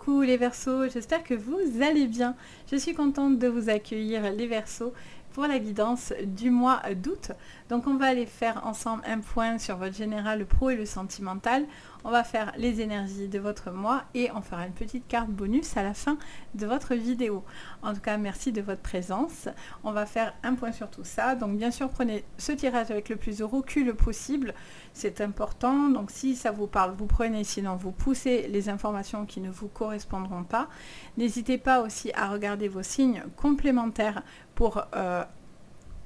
Coucou les Verseaux, j'espère que vous allez bien. Je suis contente de vous accueillir les Verseaux pour la guidance du mois d'août. Donc on va aller faire ensemble un point sur votre général, le pro et le sentimental. On va faire les énergies de votre mois et on fera une petite carte bonus à la fin de votre vidéo. En tout cas, merci de votre présence. On va faire un point sur tout ça. Donc bien sûr, prenez ce tirage avec le plus de recul possible. C'est important. Donc si ça vous parle, vous prenez. Sinon, vous poussez les informations qui ne vous correspondront pas. N'hésitez pas aussi à regarder vos signes complémentaires pour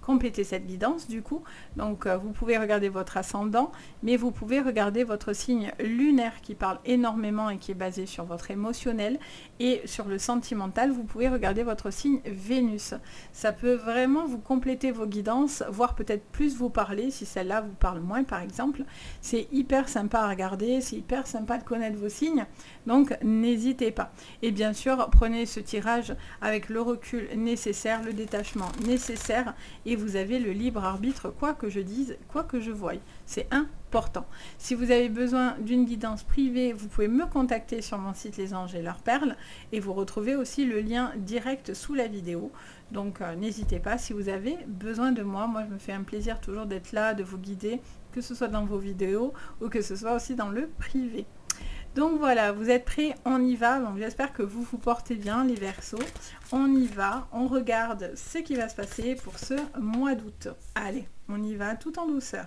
compléter cette guidance du coup. Donc vous pouvez regarder votre ascendant, mais vous pouvez regarder votre signe lunaire qui parle énormément et qui est basé sur votre émotionnel, et sur le sentimental, vous pouvez regarder votre signe Vénus. Ça peut vraiment vous compléter vos guidances, voire peut-être plus vous parler si celle-là vous parle moins par exemple. C'est hyper sympa à regarder, c'est hyper sympa de connaître vos signes, donc n'hésitez pas. Et bien sûr, prenez ce tirage avec le recul nécessaire, le détachement nécessaire, et vous avez le libre arbitre, quoi que je dise, quoi que je voie. C'est important. Si vous avez besoin d'une guidance privée, vous pouvez me contacter sur mon site Les Anges et leurs perles, et vous retrouvez aussi le lien direct sous la vidéo. Donc n'hésitez pas si vous avez besoin de moi. Moi, je me fais un plaisir toujours d'être là, de vous guider, que ce soit dans vos vidéos ou que ce soit aussi dans le privé. Donc voilà, vous êtes prêts, on y va. Donc j'espère que vous vous portez bien les Verseaux. On y va, on regarde ce qui va se passer pour ce mois d'août. Allez, on y va tout en douceur.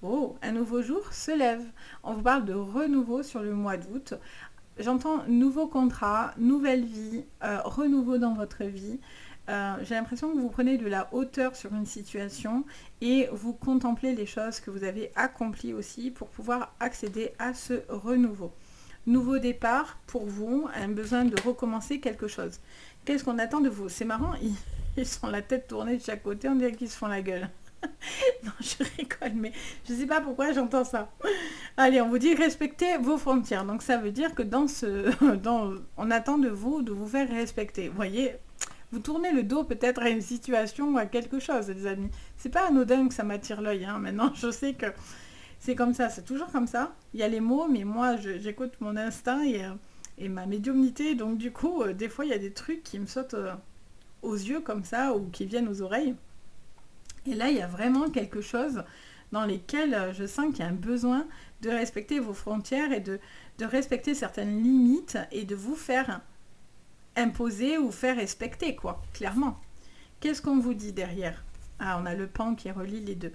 Oh, un nouveau jour se lève. On vous parle de renouveau sur le mois d'août. J'entends nouveau contrat, nouvelle vie, renouveau dans votre vie. J'ai l'impression que vous prenez de la hauteur sur une situation et vous contemplez les choses que vous avez accomplies aussi pour pouvoir accéder à ce renouveau. Nouveau départ pour vous, un besoin de recommencer quelque chose. Qu'est-ce qu'on attend de vous? C'est marrant, ils sont la tête tournée de chaque côté, on dirait qu'ils se font la gueule. Non, je rigole, mais je ne sais pas pourquoi j'entends ça. Allez, on vous dit respectez vos frontières. Donc ça veut dire que on attend de vous faire respecter. Vous voyez, vous tournez le dos peut-être à une situation ou à quelque chose, les amis. C'est pas anodin que ça m'attire l'œil. Hein. Maintenant, je sais que c'est comme ça, c'est toujours comme ça. Il y a les mots, mais moi, j'écoute mon instinct et ma médiumnité. Donc du coup, des fois, il y a des trucs qui me sautent aux yeux comme ça ou qui viennent aux oreilles. Et là, il y a vraiment quelque chose dans lesquels je sens qu'il y a un besoin de respecter vos frontières et de respecter certaines limites et de vous faire imposer ou faire respecter, quoi, clairement. Qu'est-ce qu'on vous dit derrière? Ah, on a le pan qui relie les deux.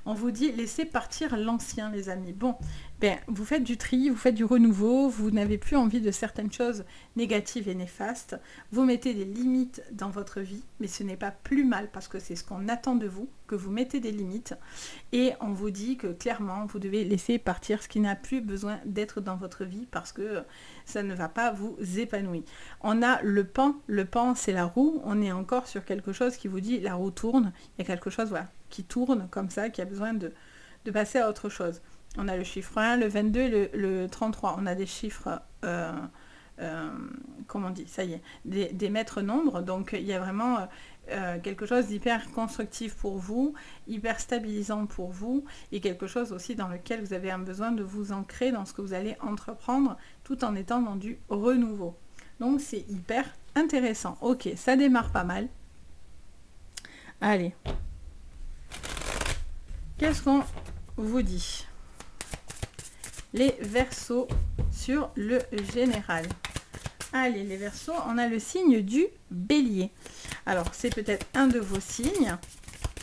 On vous dit, laissez partir l'ancien, les amis. Bon, ben, vous faites du tri, vous faites du renouveau, vous n'avez plus envie de certaines choses négatives et néfastes. Vous mettez des limites dans votre vie, mais ce n'est pas plus mal parce que c'est ce qu'on attend de vous, que vous mettez des limites. Et on vous dit que clairement, vous devez laisser partir ce qui n'a plus besoin d'être dans votre vie parce que ça ne va pas vous épanouir. On a le pan c'est la roue, on est encore sur quelque chose qui vous dit la roue tourne, il y a quelque chose voilà, qui tourne comme ça, qui a besoin de passer à autre chose. On a le chiffre 1, le 22 et le 33, on a des chiffres, comment on dit, ça y est, des maîtres nombres, donc il y a vraiment quelque chose d'hyper constructif pour vous, hyper stabilisant pour vous, et quelque chose aussi dans lequel vous avez un besoin de vous ancrer dans ce que vous allez entreprendre, tout en étant dans du renouveau. Donc c'est hyper intéressant. Ok, ça démarre pas mal. Allez. Qu'est-ce qu'on vous dit? Les Verseaux sur le général. Allez, les Verseaux, on a le signe du Bélier. Alors, c'est peut-être un de vos signes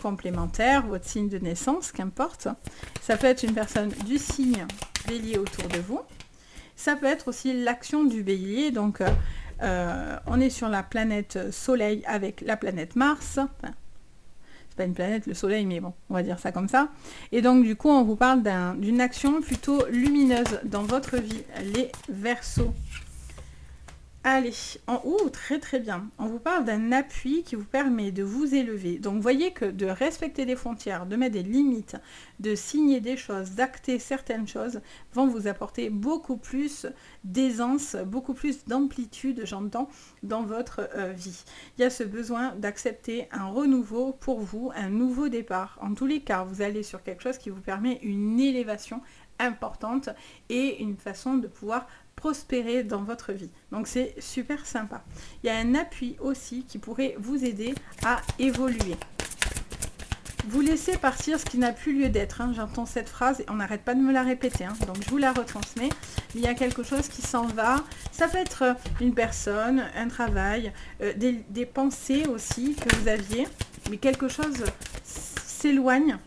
complémentaires, votre signe de naissance, qu'importe. Ça peut être une personne du signe Bélier autour de vous. Ça peut être aussi l'action du Bélier. Donc, on est sur la planète Soleil avec la planète Mars. Enfin, pas une planète, le soleil, mais bon, on va dire ça comme ça. Et donc, du coup, on vous parle d'une action plutôt lumineuse dans votre vie, les Verseaux. Allez, très très bien. On vous parle d'un appui qui vous permet de vous élever. Donc, vous voyez que de respecter les frontières, de mettre des limites, de signer des choses, d'acter certaines choses, vont vous apporter beaucoup plus d'aisance, beaucoup plus d'amplitude, j'entends, dans votre vie. Il y a ce besoin d'accepter un renouveau pour vous, un nouveau départ. En tous les cas, vous allez sur quelque chose qui vous permet une élévation importante et une façon de pouvoir prospérer dans votre vie. Donc c'est super sympa. Il y a un appui aussi qui pourrait vous aider à évoluer. Vous laissez partir ce qui n'a plus lieu d'être. Hein. J'entends cette phrase et on n'arrête pas de me la répéter. Hein. Donc je vous la retransmets. Il y a quelque chose qui s'en va. Ça peut être une personne, un travail, des pensées aussi que vous aviez. Mais quelque chose s'éloigne.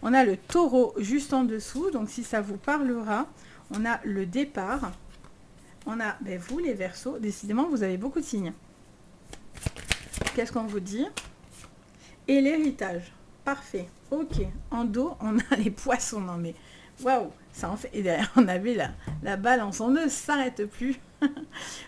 On a le taureau juste en dessous. Donc si ça vous parlera, on a le départ. On a vous les Verseaux. Décidément, vous avez beaucoup de signes. Qu'est-ce qu'on vous dit ? Et l'héritage, parfait, ok. En dos, on a les poissons, non mais, waouh, ça en fait. Et derrière, on avait la balance, on ne s'arrête plus.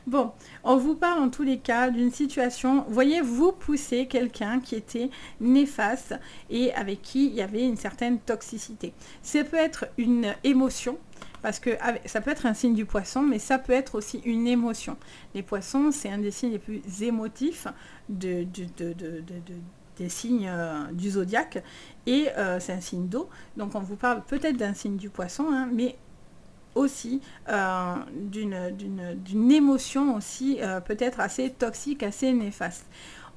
Bon, on vous parle en tous les cas d'une situation, voyez, vous poussez quelqu'un qui était néfaste et avec qui il y avait une certaine toxicité. Ça peut être une émotion, parce que ça peut être un signe du poisson, mais ça peut être aussi une émotion. Les poissons, c'est un des signes les plus émotifs des signes du zodiaque, et c'est un signe d'eau, donc on vous parle peut-être d'un signe du poisson, hein, mais aussi d'une émotion aussi peut-être assez toxique, assez néfaste.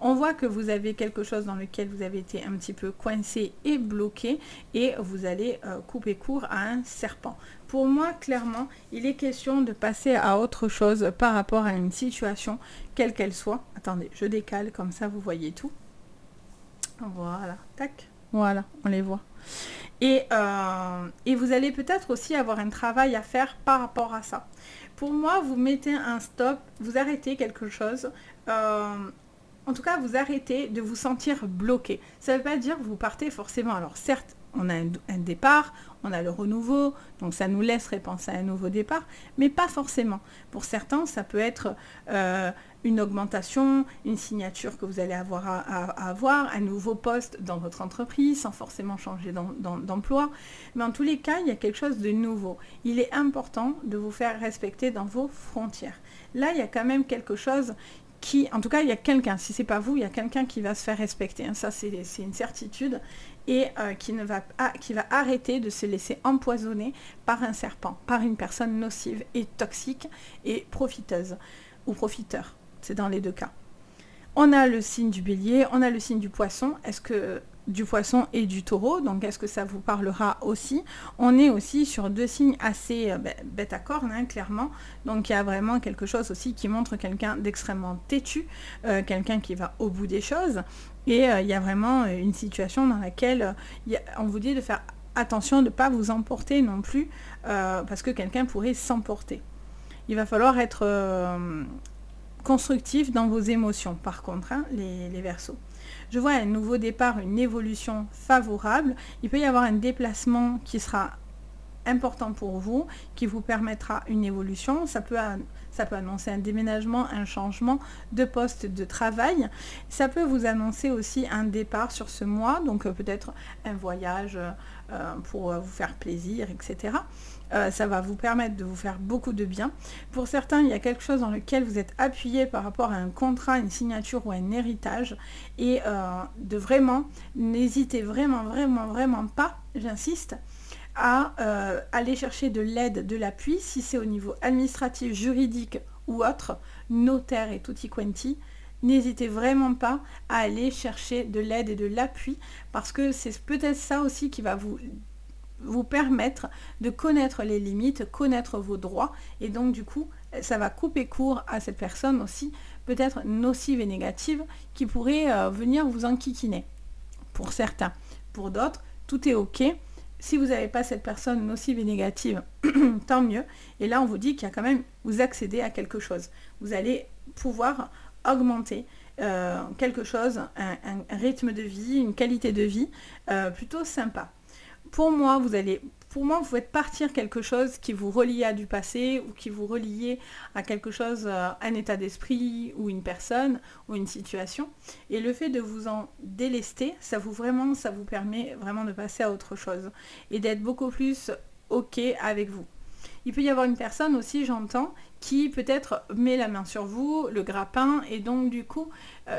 On voit que vous avez quelque chose dans lequel vous avez été un petit peu coincé et bloqué, et vous allez couper court à un serpent. Pour moi, clairement, il est question de passer à autre chose par rapport à une situation, quelle qu'elle soit. Attendez, je décale, comme ça vous voyez tout. Voilà, tac, voilà, on les voit. Et vous allez peut-être aussi avoir un travail à faire par rapport à ça. Pour moi, vous mettez un stop, vous arrêtez quelque chose. En tout cas, vous arrêtez de vous sentir bloqué. Ça ne veut pas dire que vous partez forcément. Alors certes, on a un départ, on a le renouveau, donc ça nous laisserait penser à un nouveau départ, mais pas forcément. Pour certains, ça peut être une augmentation, une signature que vous allez avoir à avoir, un nouveau poste dans votre entreprise, sans forcément changer d'emploi. Mais en tous les cas, il y a quelque chose de nouveau. Il est important de vous faire respecter dans vos frontières. Là, il y a quand même quelque chose en tout cas, il y a quelqu'un, si c'est pas vous, il y a quelqu'un qui va se faire respecter. Hein. Ça, c'est une certitude. Et qui va arrêter de se laisser empoisonner par un serpent, par une personne nocive et toxique et profiteuse ou profiteur. C'est dans les deux cas. On a le signe du bélier, on a le signe du poisson. Est-ce que du poisson et du taureau, donc est-ce que ça vous parlera aussi? On est aussi sur deux signes assez bête à cornes, hein, clairement. Donc il y a vraiment quelque chose aussi qui montre quelqu'un d'extrêmement têtu, quelqu'un qui va au bout des choses. Et il y a vraiment une situation dans laquelle on vous dit de faire attention de ne pas vous emporter non plus, parce que quelqu'un pourrait s'emporter. Il va falloir être constructif dans vos émotions, par contre, hein, les Verseaux. Je vois un nouveau départ, une évolution favorable. Il peut y avoir un déplacement qui sera important pour vous, qui vous permettra une évolution. Ça peut annoncer un déménagement, un changement de poste de travail. Ça peut vous annoncer aussi un départ sur ce mois, donc peut-être un voyage pour vous faire plaisir, etc. Ça va vous permettre de vous faire beaucoup de bien. Pour certains, il y a quelque chose dans lequel vous êtes appuyé par rapport à un contrat, une signature ou un héritage, et de vraiment, n'hésitez vraiment pas, j'insiste, à aller chercher de l'aide, de l'appui, si c'est au niveau administratif, juridique ou autre, notaire et tutti quanti. N'hésitez vraiment pas à aller chercher de l'aide et de l'appui, parce que c'est peut-être ça aussi qui va vous permettre de connaître les limites, connaître vos droits, et donc du coup, ça va couper court à cette personne aussi, peut-être nocive et négative, qui pourrait venir vous enquiquiner, pour certains. Pour d'autres, tout est ok. Si vous n'avez pas cette personne nocive et négative, tant mieux. Et là, on vous dit qu'il y a quand même, vous accédez à quelque chose. Vous allez pouvoir augmenter quelque chose, un rythme de vie, une qualité de vie plutôt sympa. Pour moi, vous faites partir quelque chose qui vous relie à du passé ou qui vous relie à quelque chose, un état d'esprit ou une personne ou une situation. Et le fait de vous en délester, ça vous permet vraiment de passer à autre chose et d'être beaucoup plus OK avec vous. Il peut y avoir une personne aussi, j'entends, qui peut-être met la main sur vous, le grappin, et donc du coup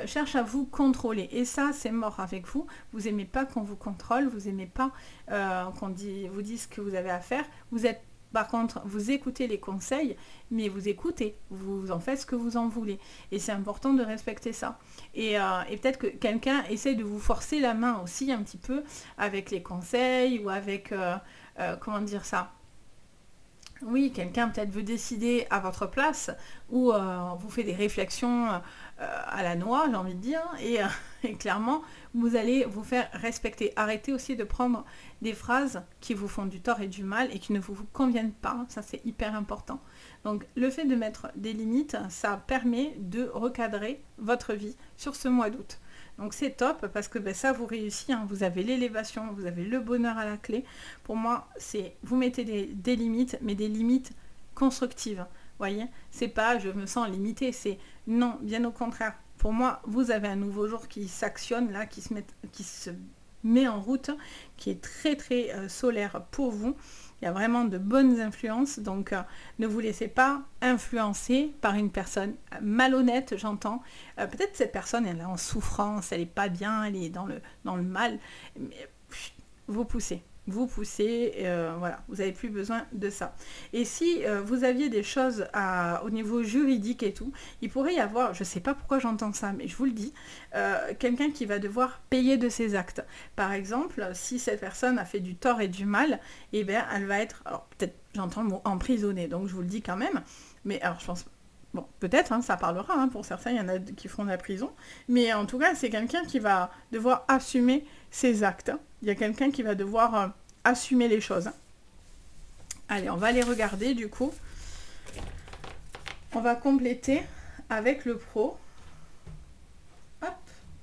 cherche à vous contrôler. Et ça, c'est mort avec vous. Vous n'aimez pas qu'on vous contrôle, vous n'aimez pas qu'on vous dise ce que vous avez à faire. Vous êtes Par contre, vous écoutez les conseils, mais vous écoutez, vous en faites ce que vous en voulez. Et c'est important de respecter ça. Et peut-être que quelqu'un essaie de vous forcer la main aussi un petit peu avec les conseils ou avec, comment dire ça, oui, quelqu'un peut-être veut décider à votre place ou vous fait des réflexions à la noix, j'ai envie de dire, et clairement, vous allez vous faire respecter. Arrêtez aussi de prendre des phrases qui vous font du tort et du mal et qui ne vous conviennent pas. Ça, c'est hyper important. Donc, le fait de mettre des limites, ça permet de recadrer votre vie sur ce mois d'août. Donc c'est top parce que ben, ça vous réussit, hein. Vous avez l'élévation, vous avez le bonheur à la clé. Pour moi, c'est vous mettez des limites, mais des limites constructives. Voyez, c'est pas je me sens limitée, c'est non, bien au contraire. Pour moi, vous avez un nouveau jour qui s'actionne là, qui se met en route, qui est très très solaire pour vous. Il y a vraiment de bonnes influences, donc ne vous laissez pas influencer par une personne malhonnête, j'entends. Peut-être cette personne, elle est en souffrance, elle n'est pas bien, elle est dans le mal. Mais, vous poussez. Voilà, vous n'avez plus besoin de ça. Et si vous aviez des choses au niveau juridique et tout, il pourrait y avoir, je ne sais pas pourquoi j'entends ça, mais je vous le dis, quelqu'un qui va devoir payer de ses actes. Par exemple, si cette personne a fait du tort et du mal, eh bien, elle va être, alors peut-être j'entends le mot emprisonnée, donc je vous le dis quand même, mais alors je pense, bon, peut-être, hein, ça parlera, hein, pour certains, il y en a qui feront de la prison, mais en tout cas, c'est quelqu'un qui va devoir assumer ses actes, hein. Il y a quelqu'un qui va devoir assumer les choses. Allez, on va les regarder du coup. On va compléter avec le pro. Hop,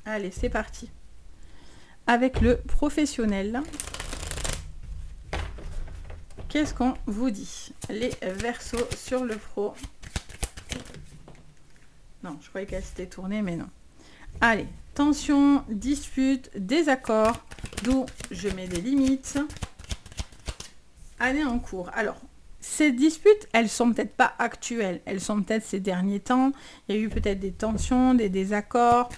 allez, c'est parti. Avec le professionnel. Qu'est-ce qu'on vous dit? Les Verseaux sur le pro. Non, je croyais qu'elle s'était tournée, mais non. Allez, tension, dispute, désaccord, d'où je mets des limites. Année en cours. Alors, ces disputes, elles sont peut-être pas actuelles, elles sont peut-être ces derniers temps. Il y a eu peut-être des tensions, des désaccords,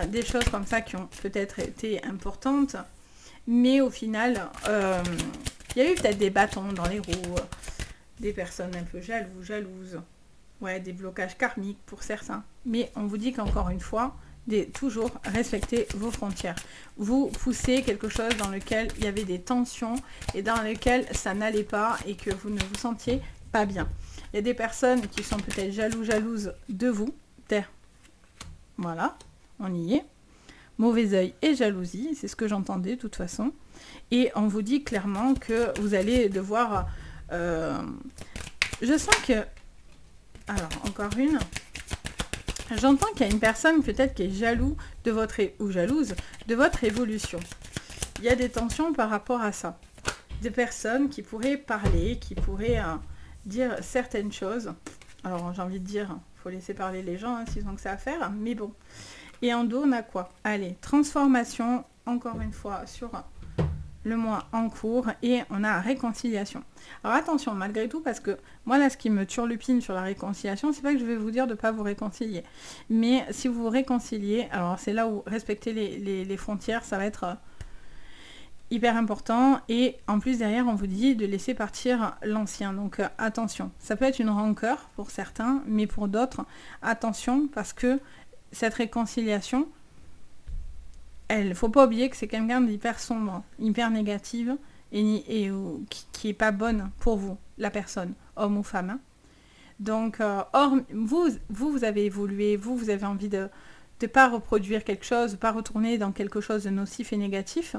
des choses comme ça qui ont peut-être été importantes. Mais au final, il y a eu peut-être des bâtons dans les roues, des personnes un peu jalouses. Ouais, des blocages karmiques pour certains. Mais on vous dit qu'encore une fois, toujours respecter vos frontières. Vous poussez quelque chose dans lequel il y avait des tensions et dans lequel ça n'allait pas et que vous ne vous sentiez pas bien. Il y a des personnes qui sont peut-être jalouses de vous. Voilà, on y est. Mauvais œil et jalousie, c'est ce que j'entendais de toute façon. Et on vous dit clairement que vous allez devoir... je sens que... Alors, encore une... J'entends qu'il y a une personne peut-être qui est jalouse de votre évolution. Il y a des tensions par rapport à ça. Des personnes qui pourraient parler, qui pourraient dire certaines choses. Alors j'ai envie de dire, il faut laisser parler les gens s'ils ont que ça à faire, mais bon. Et en dos, on a quoi? Allez, transformation, encore une fois, sur le mois en cours, et on a réconciliation. Alors attention, malgré tout, parce que moi là, ce qui me turlupine sur la réconciliation, c'est pas que je vais vous dire de ne pas vous réconcilier, mais si vous vous réconciliez, alors c'est là où respecter les frontières, ça va être hyper important, et en plus derrière, on vous dit de laisser partir l'ancien, donc attention, ça peut être une rancœur pour certains, mais pour d'autres, attention, parce que cette réconciliation, il ne faut pas oublier que c'est quelqu'un d'hyper sombre, hyper négative et qui n'est pas bonne pour vous, la personne, homme ou femme. Hein. Donc, vous avez évolué, vous avez envie de ne pas reproduire quelque chose, de ne pas retourner dans quelque chose de nocif et négatif.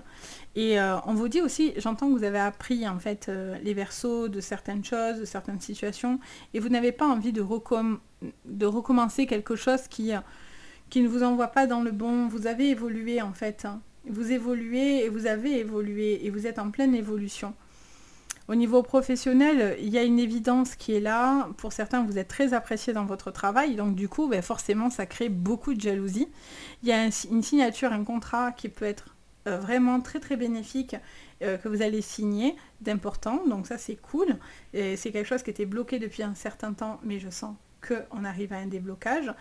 Et on vous dit aussi, j'entends que vous avez appris en fait les Verseaux de certaines choses, de certaines situations, et vous n'avez pas envie de recommencer quelque chose qui ne vous envoie pas dans le bon. Vous avez évolué en fait. Hein. Vous évoluez et vous avez évolué et vous êtes en pleine évolution. Au niveau professionnel, il y a une évidence qui est là. Pour certains, vous êtes très apprécié dans votre travail. Donc du coup, forcément, ça crée beaucoup de jalousie. Il y a une signature, un contrat qui peut être vraiment très très bénéfique que vous allez signer d'important. Donc ça, c'est cool. Et c'est quelque chose qui était bloqué depuis un certain temps, mais je sens qu'on arrive à un déblocage.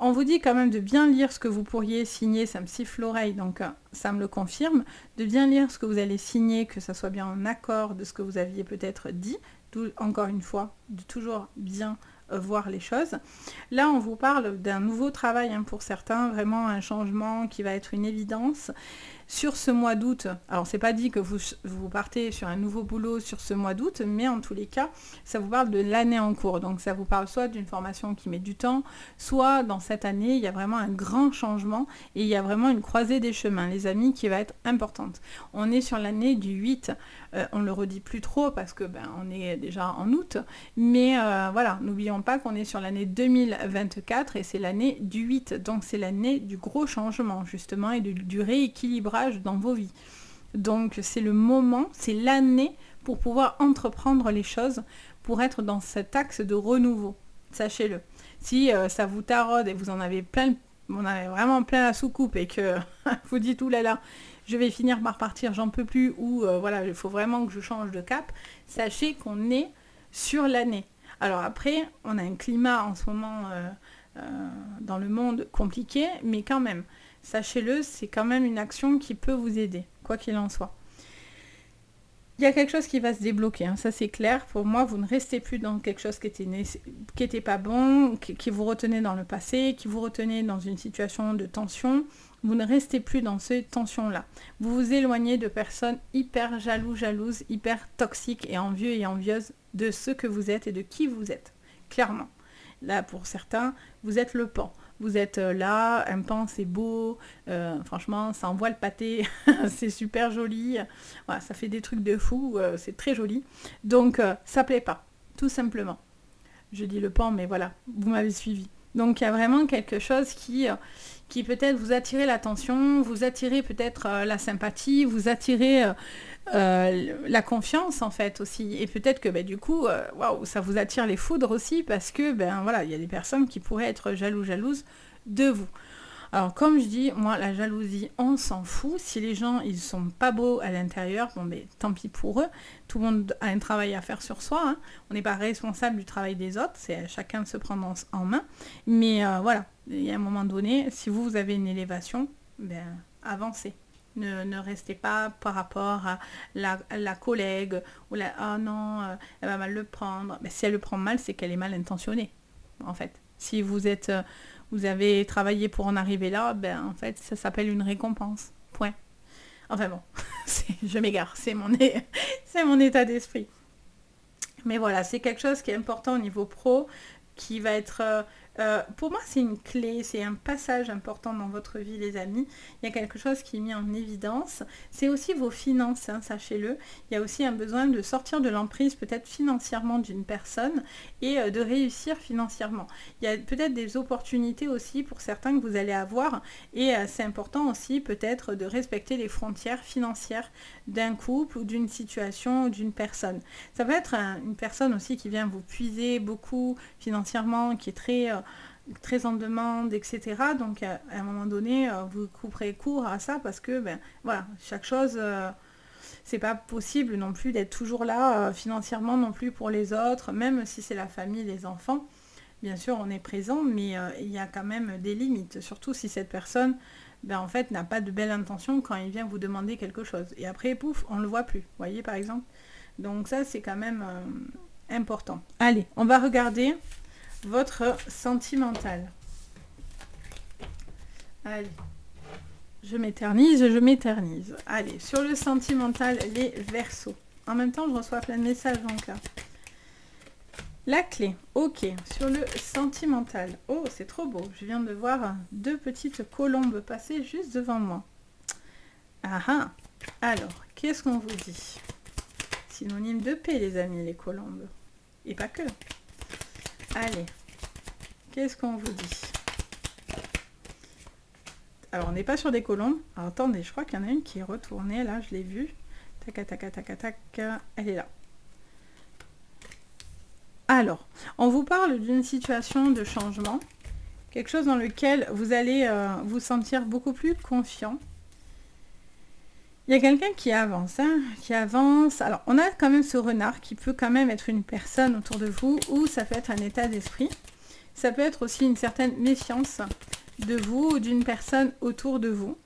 On vous dit quand même de bien lire ce que vous pourriez signer, ça me siffle l'oreille, donc ça me le confirme, de bien lire ce que vous allez signer, que ça soit bien en accord de ce que vous aviez peut-être dit, encore une fois, de toujours bien voir les choses. Là, on vous parle d'un nouveau travail hein, pour certains, vraiment un changement qui va être une évidence. Sur ce mois d'août, alors c'est pas dit que vous partez sur un nouveau boulot sur ce mois d'août, mais en tous les cas, ça vous parle de l'année en cours. Donc ça vous parle soit d'une formation qui met du temps, soit dans cette année, il y a vraiment un grand changement et il y a vraiment une croisée des chemins, les amis, qui va être importante. On est sur l'année du 8, on le redit plus trop parce que on est déjà en août, mais voilà, n'oublions pas qu'on est sur l'année 2024 et c'est l'année du 8, donc c'est l'année du gros changement justement et du rééquilibrage dans vos vies. Donc c'est le moment, c'est l'année pour pouvoir entreprendre les choses, pour être dans cet axe de renouveau. Sachez-le. Si ça vous taraude et vous en avez vraiment plein la soucoupe et que vous dites oulala, je vais finir par partir, j'en peux plus, ou voilà, il faut vraiment que je change de cap, sachez qu'on est sur l'année. Alors après, on a un climat en ce moment dans le monde compliqué, mais quand même, sachez-le, c'est quand même une action qui peut vous aider, quoi qu'il en soit. Il y a quelque chose qui va se débloquer, hein, ça c'est clair. Pour moi, vous ne restez plus dans quelque chose qui était pas bon, qui vous retenait dans le passé, qui vous retenait dans une situation de tension. Vous ne restez plus dans ces tensions-là. Vous vous éloignez de personnes hyper jalouses, hyper toxiques et envieux et envieuses de ce que vous êtes et de qui vous êtes, clairement. Là, pour certains, vous êtes le pan. Vous êtes là, un pan c'est beau, franchement ça envoie le pâté, c'est super joli, voilà, ça fait des trucs de fou, c'est très joli. Donc ça plaît pas, tout simplement. Je dis le pan, mais voilà, vous m'avez suivi. Donc il y a vraiment quelque chose qui peut-être vous attire l'attention, vous attirez peut-être la sympathie, vous attirez la confiance en fait aussi. Et peut-être que du coup, waouh, ça vous attire les foudres aussi parce que voilà, il y a des personnes qui pourraient être jalouses de vous. Alors comme je dis, moi la jalousie, on s'en fout. Si les gens ils sont pas beaux à l'intérieur, tant pis pour eux. Tout le monde a un travail à faire sur soi. Hein. On n'est pas responsable du travail des autres. C'est à chacun de se prendre en main. Mais voilà, il y a un moment donné, si vous avez une élévation, avancez. Ne restez pas par rapport à la collègue ou oh non, elle va mal le prendre. Mais si elle le prend mal, c'est qu'elle est mal intentionnée, en fait. Si vous avez travaillé pour en arriver là, en fait, ça s'appelle une récompense. Point. Enfin bon, je m'égare, c'est mon état d'esprit. Mais voilà, c'est quelque chose qui est important au niveau pro, qui va être... pour moi, c'est une clé, c'est un passage important dans votre vie, les amis. Il y a quelque chose qui est mis en évidence. C'est aussi vos finances, hein, sachez-le. Il y a aussi un besoin de sortir de l'emprise, peut-être financièrement, d'une personne et de réussir financièrement. Il y a peut-être des opportunités aussi pour certains que vous allez avoir et c'est important aussi peut-être de respecter les frontières financières d'un couple ou d'une situation ou d'une personne. Ça peut être une personne aussi qui vient vous puiser beaucoup financièrement, qui est très en demande, etc. Donc à un moment donné, vous couperez court à ça parce que voilà, chaque chose, c'est pas possible non plus d'être toujours là financièrement non plus pour les autres, même si c'est la famille, les enfants. Bien sûr, on est présent, mais il y a quand même des limites, surtout si cette personne en fait n'a pas de belle intention quand il vient vous demander quelque chose. Et après, pouf, on le voit plus, vous voyez par exemple. Donc ça, c'est quand même important. Allez, on va regarder votre sentimental. Allez, je m'éternise. Allez, sur le sentimental, les Verseaux. En même temps, je reçois plein de messages donc là. La clé, ok, sur le sentimental. Oh, c'est trop beau. Je viens de voir 2 petites colombes passer juste devant moi. Ah ah. Alors, qu'est-ce qu'on vous dit? Synonyme de paix, les amis, les colombes. Et pas que. Allez, qu'est-ce qu'on vous dit? Alors, on n'est pas sur des colombes. Alors, attendez, je crois qu'il y en a une qui est retournée. Là, je l'ai vue. Tac, tac, tac, tac. Elle est là. Alors, on vous parle d'une situation de changement. Quelque chose dans lequel vous allez vous sentir beaucoup plus confiant. Il y a quelqu'un qui avance, qui avance. Alors, on a quand même ce renard qui peut quand même être une personne autour de vous ou ça peut être un état d'esprit. Ça peut être aussi une certaine méfiance de vous ou d'une personne autour de vous.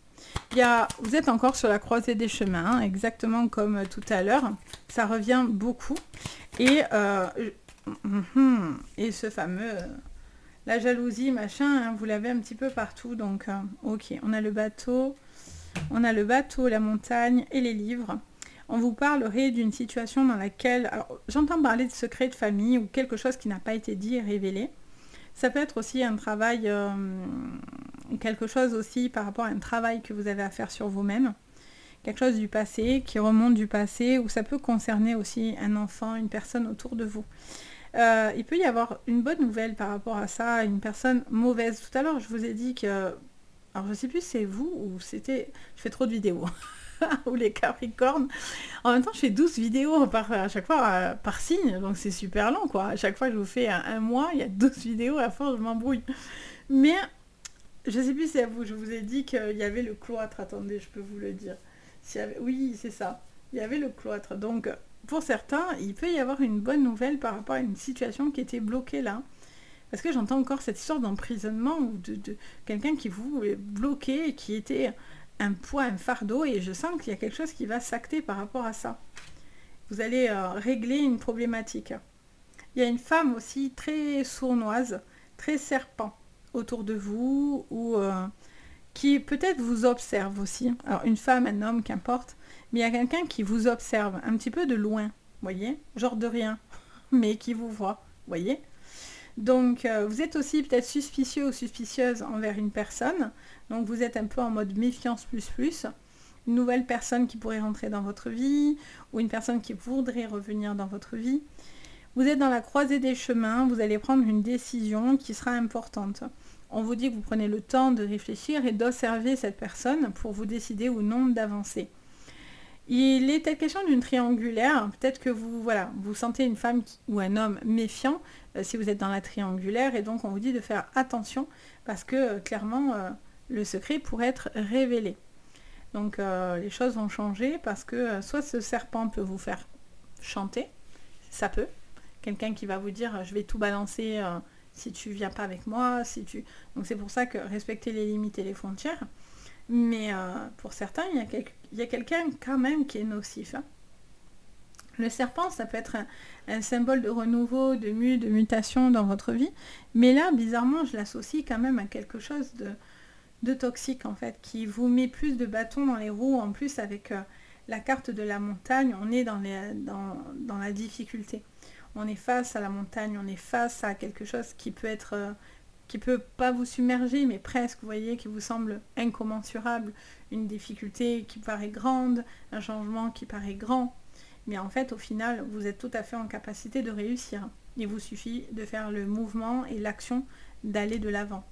Vous êtes encore sur la croisée des chemins, exactement comme tout à l'heure. Ça revient beaucoup. Et, et ce fameux, la jalousie, machin, hein, vous l'avez un petit peu partout. Donc, ok, on a le bateau, la montagne et les livres. On vous parlerait d'une situation dans laquelle, alors j'entends parler de secret de famille ou quelque chose qui n'a pas été dit et révélé. Ça peut être aussi un travail, quelque chose aussi par rapport à un travail que vous avez à faire sur vous-même. Quelque chose du passé, qui remonte du passé, ou ça peut concerner aussi un enfant, une personne autour de vous. Il peut y avoir une bonne nouvelle par rapport à ça, une personne mauvaise. Tout à l'heure, je vous ai dit que... Alors, je ne sais plus si c'est vous ou c'était... Je fais trop de vidéos. Ou les Capricornes. En même temps, je fais 12 vidéos à chaque fois par signe, donc c'est super long, quoi. À chaque fois que je vous fais un mois, il y a 12 vidéos, à la fin, je m'embrouille. Mais, je ne sais plus si c'est à vous, je vous ai dit qu'il y avait le cloître. Attendez, je peux vous le dire. Oui, c'est ça. Il y avait le cloître. Donc, pour certains, il peut y avoir une bonne nouvelle par rapport à une situation qui était bloquée là. Parce que j'entends encore cette histoire d'emprisonnement ou de quelqu'un qui vous est bloqué et qui était un poids, un fardeau, et je sens qu'il y a quelque chose qui va s'acter par rapport à ça. Vous allez régler une problématique. Il y a une femme aussi très sournoise, très serpent autour de vous, ou qui peut-être vous observe aussi. Alors une femme, un homme, qu'importe, mais il y a quelqu'un qui vous observe un petit peu de loin, voyez, genre de rien, mais qui vous voit, voyez. Donc, vous êtes aussi peut-être suspicieux ou suspicieuse envers une personne. Donc, vous êtes un peu en mode méfiance plus. Une nouvelle personne qui pourrait rentrer dans votre vie ou une personne qui voudrait revenir dans votre vie. Vous êtes dans la croisée des chemins. Vous allez prendre une décision qui sera importante. On vous dit que vous prenez le temps de réfléchir et d'observer cette personne pour vous décider ou non d'avancer. Il est question d'une triangulaire. Peut-être que vous sentez une femme ou un homme méfiant si vous êtes dans la triangulaire, et donc on vous dit de faire attention parce que clairement le secret pourrait être révélé. Donc les choses vont changer parce que soit ce serpent peut vous faire chanter, ça peut. Quelqu'un qui va vous dire je vais tout balancer si tu viens pas avec moi, Donc c'est pour ça que respecter les limites et les frontières. Mais pour certains, il y a quelqu'un quand même qui est nocif. Hein. Le serpent, ça peut être un symbole de renouveau, de mutation dans votre vie. Mais là, bizarrement, je l'associe quand même à quelque chose de toxique, en fait, qui vous met plus de bâtons dans les roues. En plus, avec la carte de la montagne, on est dans la difficulté. On est face à la montagne, on est face à quelque chose qui peut être... qui peut pas vous submerger, mais presque, vous voyez, qui vous semble incommensurable, une difficulté qui paraît grande, un changement qui paraît grand. Mais en fait, au final, vous êtes tout à fait en capacité de réussir. Il vous suffit de faire le mouvement et l'action d'aller de l'avant.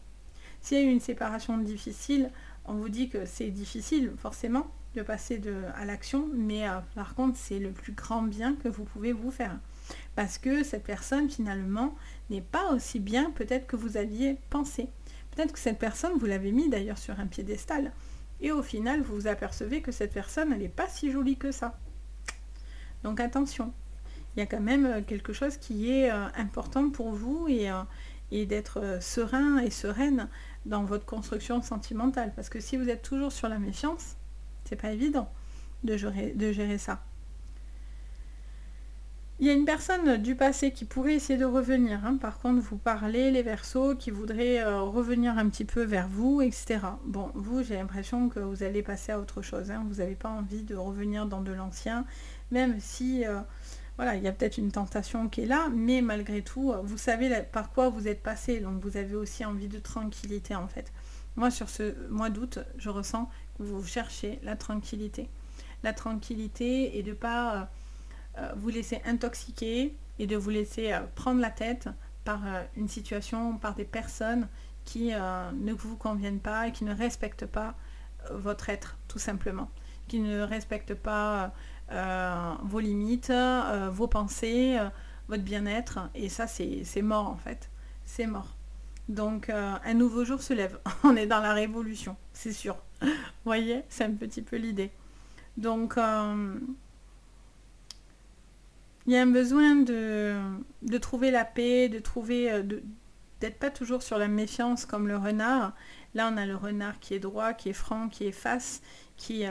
S'il y a eu une séparation difficile, on vous dit que c'est difficile, forcément, de passer à l'action, mais par contre, c'est le plus grand bien que vous pouvez vous faire. Parce que cette personne, finalement, n'est pas aussi bien peut-être que vous aviez pensé. Peut-être que cette personne, vous l'avez mis d'ailleurs sur un piédestal. Et au final, vous vous apercevez que cette personne, elle n'est pas si jolie que ça. Donc attention, il y a quand même quelque chose qui est important pour vous et d'être serein et sereine dans votre construction sentimentale. Parce que si vous êtes toujours sur la méfiance, c'est pas évident de gérer ça. Il y a une personne du passé qui pourrait essayer de revenir. Hein. Par contre, vous parlez, les Verseaux, qui voudraient revenir un petit peu vers vous, etc. Bon, vous, j'ai l'impression que vous allez passer à autre chose. Hein. Vous n'avez pas envie de revenir dans de l'ancien, même si, il y a peut-être une tentation qui est là, mais malgré tout, vous savez par quoi vous êtes passé. Donc, vous avez aussi envie de tranquillité, en fait. Moi, sur ce mois d'août, je ressens que vous cherchez la tranquillité. La tranquillité et de ne pas... vous laisser intoxiquer et de vous laisser prendre la tête par une situation, par des personnes qui ne vous conviennent pas et qui ne respectent pas votre être, tout simplement. Qui ne respectent pas vos limites, vos pensées, votre bien-être. Et ça, c'est mort, en fait. C'est mort. Donc, un nouveau jour se lève. On est dans la révolution, c'est sûr. Vous voyez, c'est un petit peu l'idée. Donc... il y a un besoin de trouver la paix, d'être pas toujours sur la méfiance comme le renard. Là, on a le renard qui est droit, qui est franc, qui est face, qui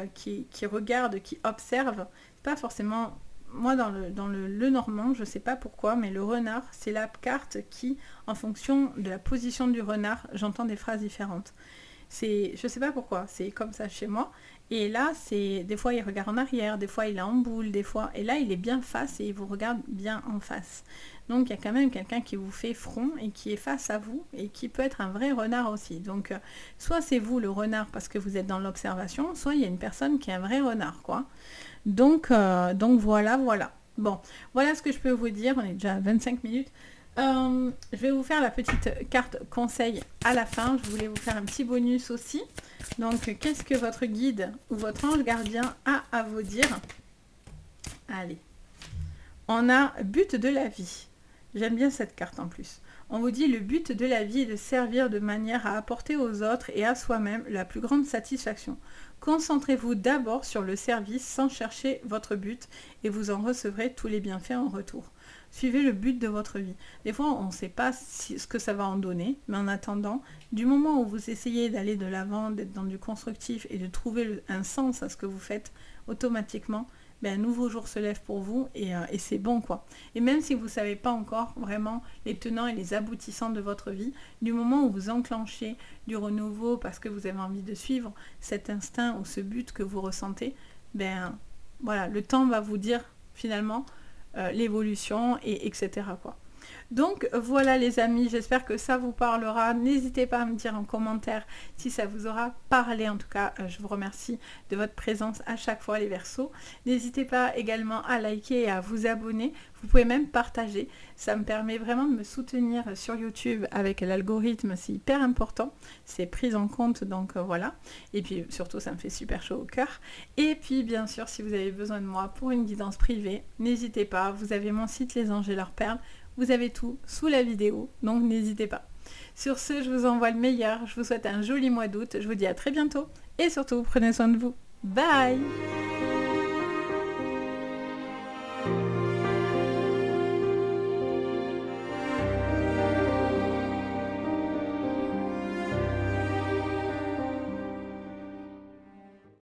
regarde, qui observe. C'est pas forcément moi dans le normand, je sais pas pourquoi, mais le renard, c'est la carte qui, en fonction de la position du renard, j'entends des phrases différentes. Je sais pas pourquoi, c'est comme ça chez moi. Et là, des fois il regarde en arrière, des fois il est en boule, des fois, et là il est bien face et il vous regarde bien en face. Donc il y a quand même quelqu'un qui vous fait front et qui est face à vous et qui peut être un vrai renard aussi. Donc soit c'est vous le renard parce que vous êtes dans l'observation, soit il y a une personne qui est un vrai renard, quoi. Donc voilà, voilà. Bon, voilà ce que je peux vous dire. On est déjà à 25 minutes. Je vais vous faire la petite carte conseil à la fin. Je voulais vous faire un petit bonus aussi. Donc, qu'est-ce que votre guide ou votre ange gardien a à vous dire? Allez. On a but de la vie. J'aime bien cette carte en plus. On vous dit le but de la vie est de servir de manière à apporter aux autres et à soi-même la plus grande satisfaction. Concentrez-vous d'abord sur le service sans chercher votre but et vous en recevrez tous les bienfaits en retour. Suivez le but de votre vie. Des fois, on ne sait pas ce que ça va en donner, mais en attendant, du moment où vous essayez d'aller de l'avant, d'être dans du constructif et de trouver un sens à ce que vous faites, automatiquement, un nouveau jour se lève pour vous et c'est bon, quoi. Et même si vous ne savez pas encore vraiment les tenants et les aboutissants de votre vie, du moment où vous enclenchez du renouveau parce que vous avez envie de suivre cet instinct ou ce but que vous ressentez, voilà, le temps va vous dire finalement l'évolution et etc., quoi. Donc voilà les amis, j'espère que ça vous parlera. N'hésitez pas à me dire en commentaire si ça vous aura parlé. En tout cas, je vous remercie de votre présence à chaque fois les Verseaux. N'hésitez pas également à liker et à vous abonner. Vous pouvez même partager. Ça me permet vraiment de me soutenir sur YouTube avec l'algorithme. C'est hyper important. C'est pris en compte, donc voilà. Et puis surtout, ça me fait super chaud au cœur. Et puis bien sûr, si vous avez besoin de moi pour une guidance privée, n'hésitez pas. Vous avez mon site Les Anges et leurs perles. Vous avez tout sous la vidéo, donc n'hésitez pas. Sur ce, je vous envoie le meilleur. Je vous souhaite un joli mois d'août. Je vous dis à très bientôt. Et surtout, prenez soin de vous. Bye!